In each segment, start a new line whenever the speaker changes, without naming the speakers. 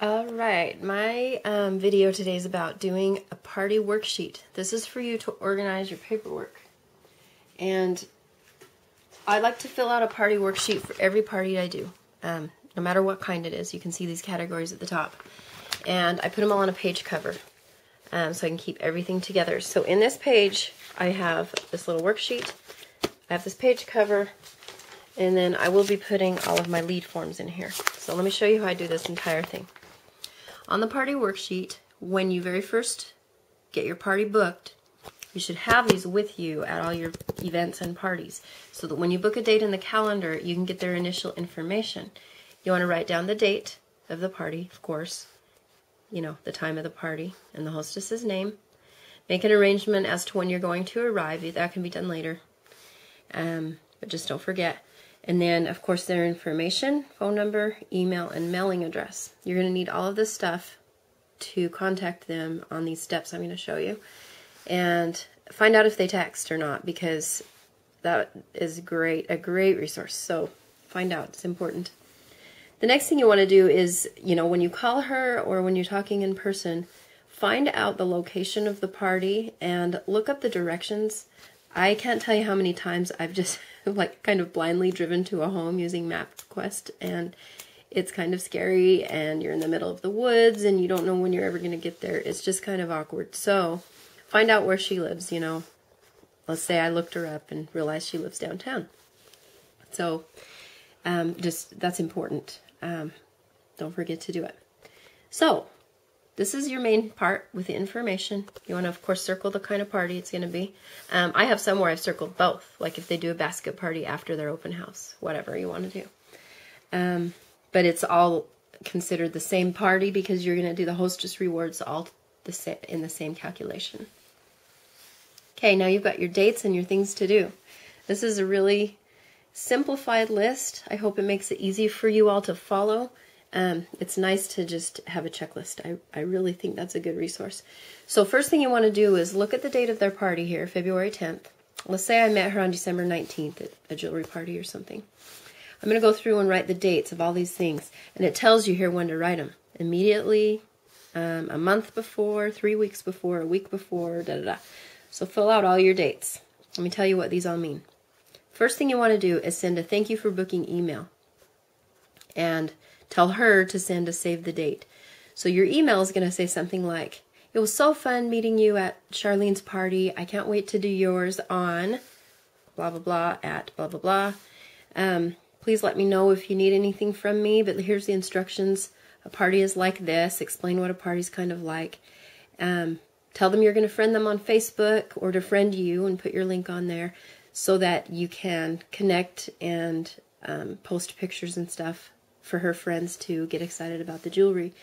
Alright, my video today is about doing a party worksheet. This is for you to organize your paperwork. And I like to fill out a party worksheet for every party I do, no matter what kind it is. You can see these categories at the top. And I put them all on a page cover so I can keep everything together. So in this page, I have this little worksheet, I have this page cover, and then I will be putting all of my lead forms in here. So let me show you how I do this entire thing. On the party worksheet, when you very first get your party booked, you should have these with you at all your events and parties so that when you book a date in the calendar, you can get their initial information. You want to write down the date of the party, of course, you know, the time of the party and the hostess's name. Make an arrangement as to when you're going to arrive. That can be done later, but just don't forget. And then, of course, their information, phone number, email, and mailing address. You're going to need all of this stuff to contact them on these steps I'm going to show you. And find out if they text or not, because that is a great resource. So find out. It's important. The next thing you want to do is, you know, when you call her or when you're talking in person, find out the location of the party and look up the directions. I can't tell you how many times I've just like kind of blindly driven to a home using MapQuest, and it's kind of scary, and you're in the middle of the woods and you don't know when you're ever going to get there. It's just kind of awkward. So find out where she lives, you know. Let's say I looked her up and realized she lives downtown. So just that's important. Don't forget to do it. So this is your main part with the information. You want to, of course, circle the kind of party it's going to be. I have some where I've circled both, like if they do a basket party after their open house, whatever you want to do. But it's all considered the same party because you're going to do the hostess rewards all in the same calculation. Okay, now you've got your dates and your things to do. This is a really simplified list. I hope it makes it easy for you all to follow. It's nice to just have a checklist. I really think that's a good resource. So first thing you want to do is look at the date of their party here, February 10th. Let's say I met her on December 19th at a jewelry party or something. I'm going to go through and write the dates of all these things, and it tells you here when to write them. Immediately, a month before, 3 weeks before, a week before, da-da-da. So fill out all your dates. Let me tell you what these all mean. First thing you want to do is send a thank you for booking email. And tell her to send a save the date. So your email is going to say something like, it was so fun meeting you at Charlene's party. I can't wait to do yours on blah, blah, blah, at blah, blah, blah. Please let me know if you need anything from me, but here's the instructions. A party is like this. Explain what a party's kind of like. Tell them you're going to friend them on Facebook or to friend you and put your link on there so that you can connect and post pictures and stuff for her friends to get excited about the jewelry.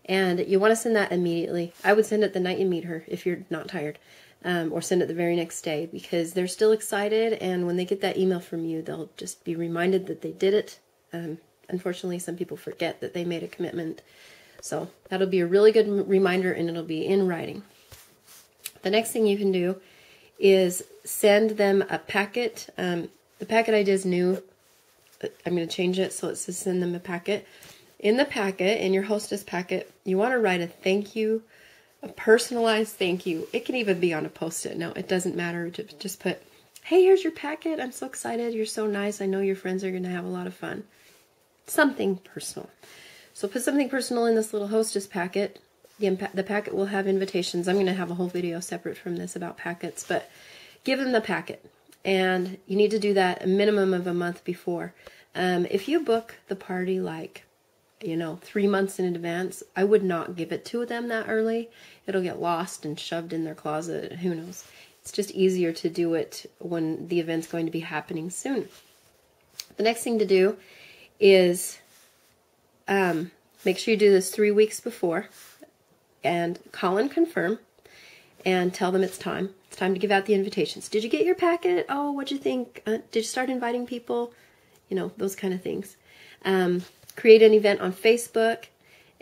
And you want to send that immediately. I would send it the night you meet her if you're not tired, or send it the very next day because they're still excited, and when they get that email from you, they'll just be reminded that they did it. Unfortunately, some people forget that they made a commitment. So that'll be a really good reminder, and it'll be in writing. The next thing you can do is send them a packet. The packet I did is new. I'm going to change it so it says send them a packet. In the packet, in your hostess packet, you want to write a thank you, a personalized thank you. It can even be on a post-it note. It doesn't matter. Just put, hey, here's your packet. I'm so excited. You're so nice. I know your friends are going to have a lot of fun. Something personal. So put something personal in this little hostess packet. Again, the packet will have invitations. I'm going to have a whole video separate from this about packets, but give them the packet. And you need to do that a minimum of a month before. If you book the party like, 3 months in advance, I would not give it to them that early. It'll get lost and shoved in their closet. Who knows? It's just easier to do it when the event's going to be happening soon. The next thing to do is make sure you do this 3 weeks before and call and confirm and tell them it's time. It's time to give out the invitations. Did you get your packet? Oh, what'd you think? Did you start inviting people? Those kind of things. Create an event on Facebook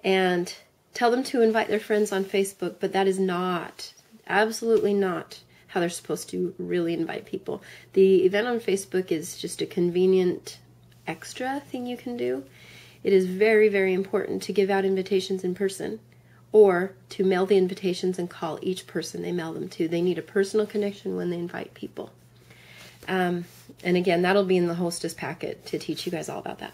and tell them to invite their friends on Facebook, but that is not, absolutely not how they're supposed to really invite people. The event on Facebook is just a convenient extra thing you can do. it is very, very important to give out invitations in person or to mail the invitations and call each person they mail them to. They need a personal connection when they invite people. And again, that'll be in the hostess packet to teach you guys all about that.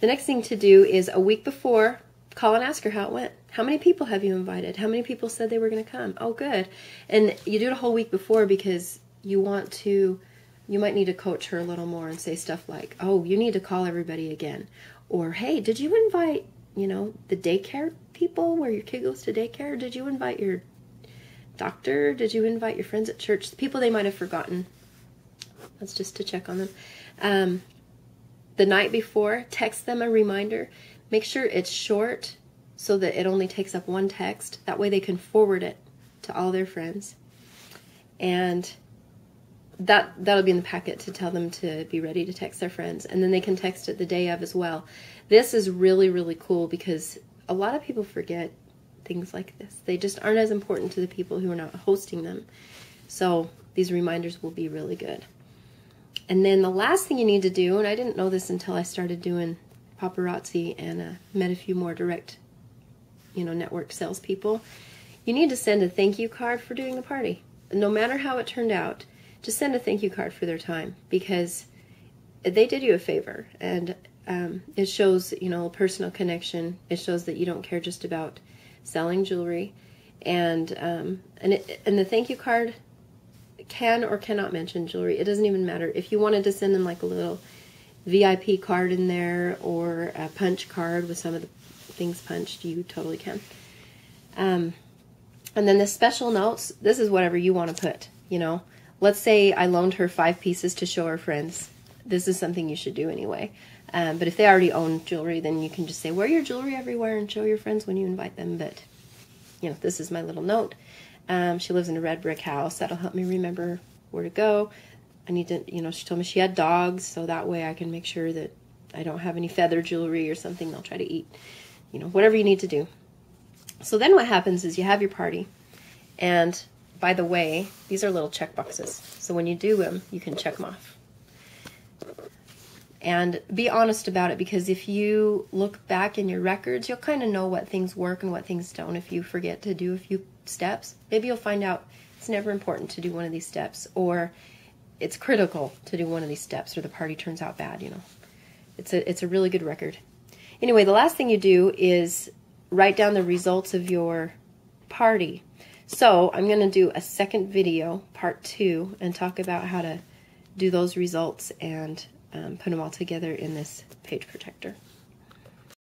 The next thing to do is a week before, call and ask her how it went. How many people have you invited? How many people said they were going to come? Oh, good. And you do it a whole week before because you might need to coach her a little more and say stuff like, oh, you need to call everybody again. Or, hey, did you invite, the daycare people where your kid goes to daycare? Did you invite your doctor? Did you invite your friends at church? The people they might have forgotten. That's just to check on them. The night before, text them a reminder. Make sure it's short so that it only takes up one text. That way they can forward it to all their friends. And that'll be in the packet to tell them to be ready to text their friends. And then they can text it the day of as well. This is really, really cool because a lot of people forget things like this. They just aren't as important to the people who are not hosting them. So these reminders will be really good. And then the last thing you need to do, and I didn't know this until I started doing paparazzi and met a few more direct, network salespeople, you need to send a thank you card for doing the party. No matter how it turned out, just send a thank you card for their time because they did you a favor. And it shows, a personal connection. It shows that you don't care just about selling jewelry. And the thank you card can or cannot mention jewelry. It doesn't even matter. If you wanted to send them like a little VIP card in there or a punch card with some of the things punched, you totally can. And then the special notes, this is whatever you want to put, Let's say I loaned her 5 pieces to show her friends. This is something you should do anyway. But if they already own jewelry, then you can just say, wear your jewelry everywhere and show your friends when you invite them. But, this is my little note. She lives in a red brick house. That'll help me remember where to go. I need to, she told me she had dogs, so that way I can make sure that I don't have any feather jewelry or something they'll try to eat. Whatever you need to do. So then what happens is you have your party. And by the way, these are little check boxes. So when you do them, you can check them off. And be honest about it, because if you look back in your records, you'll kind of know what things work and what things don't if you forget to do a few steps. Maybe you'll find out it's never important to do one of these steps, or it's critical to do one of these steps, or the party turns out bad, It's a really good record. Anyway, the last thing you do is write down the results of your party. So I'm going to do a second video, part 2, and talk about how to do those results and put them all together in this page protector.